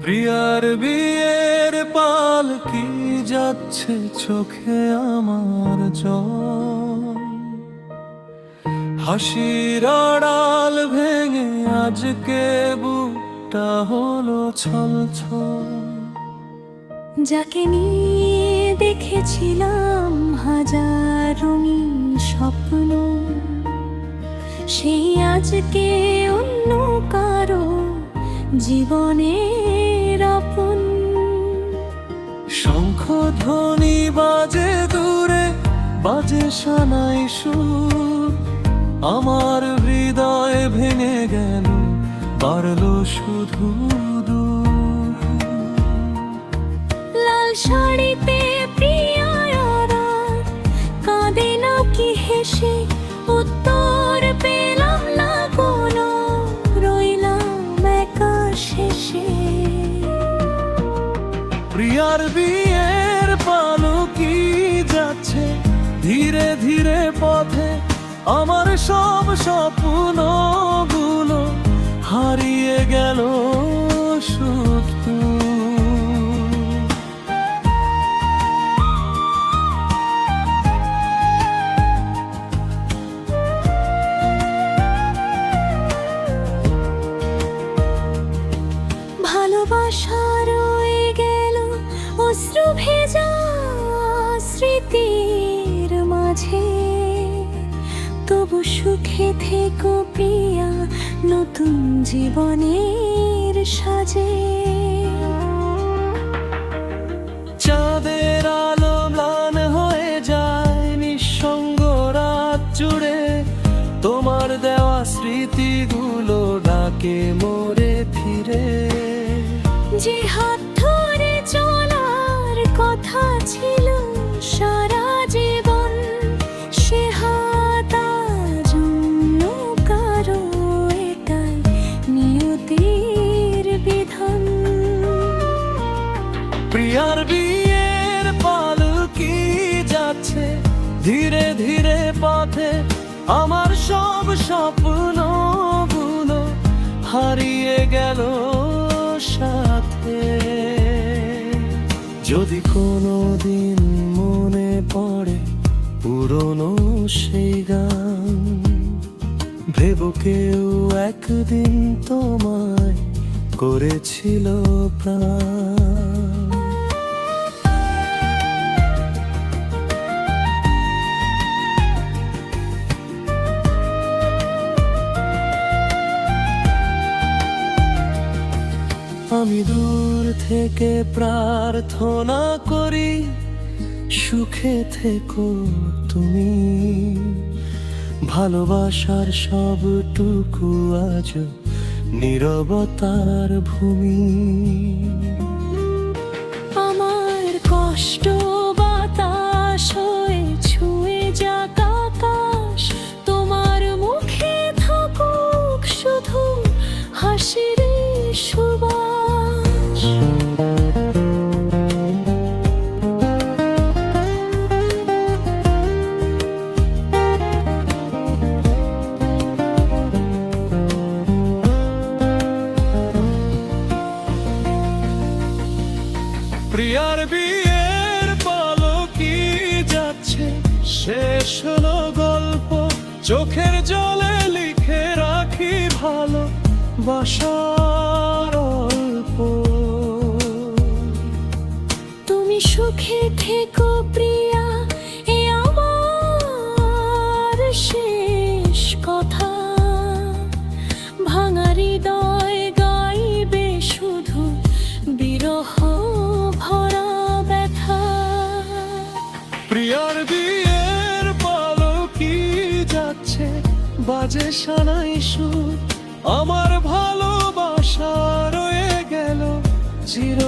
প্রিয়ার বিয়ের পালকি যাচ্ছে চোখে আমার জল, হাসির আড়াল ভেঙে আজকে বুকটা হলো ছলছল। যাকে নিয়ে দেখেছিলাম হাজার রঙিন স্বপ্ন, সেই আজকে অন্য কারো জীবনের আপন। শঙ্খধ্বনি বাজে দূরে, বাজে সানাই সুর, আমার হৃদয় ভেঙে গেল, বাড়লো শুধু দূর। লাল শাড়িতে প্রিয়ারা কাঁদে নাকি হেসে, উত্তর পেলাম না কোনো, রইলাম একা শেষে। প্রিয়ার বিয়ের পালকি যাচ্ছে ধীরে ধীরে পথে, আমার সব স্বপ্নগুলো হারিয়ে গেল শুধু। ভালোবাসা রয়ে গেল অশ্রু ভেজা স্মৃতির মাঝে, তবু সুখে থেকো প্রিয়া নতুন জীবনের সাজে। চাঁদের আলো ম্লান হয়ে যায় নিঃসঙ্গ রাত জুড়ে, তোমার দেওয়া স্মৃতিগুলো ডাকে মোরে ফিরে। যে হাত ধরে চলার কথা ছিল সারা জীবন, সে হাত আজ অন্য কারো, এটাই নিয়তির বিধান। প্রিয়ার বিয়ের পালকি যাচ্ছে ধীরে ধীরে পথে, আমার সব স্বপ্নগুলো হারিয়ে গেল সাথে। যদি কোনো দিন মনে পড়ে পুরনো সেই গান, ভেবো কেউ একদিন তোমায় করেছিল প্রাণ। আমি দূর থেকে প্রার্থনা করি, সুখে থেকো তুমি। ভালোবাসার সবটুকু আজ নীরবতার ভূমি। আমার কষ্ট বাতাস হয়ে ছুঁয়ে যাক আকাশ, তোমার মুখে থাকুক শুধু হাসির সুবাস। প্রিয়ার বিয়ের পালকি যাচ্ছে, শেষ হলো গল্প, চোখের জলে লিখে রাখি ভালো বাসার অল্প। তুমি সুখে থেকো প্রিয়া, এ আমার শেষ কথা। ভাঙা হৃদয় গাইবে শুধু বিরহ ভরা ব্যথা। প্রিয়ার বিয়ের পালকি যাচ্ছে, বাজে সানাই সুর, আমার ভালোবাসা রয়ে গেল চির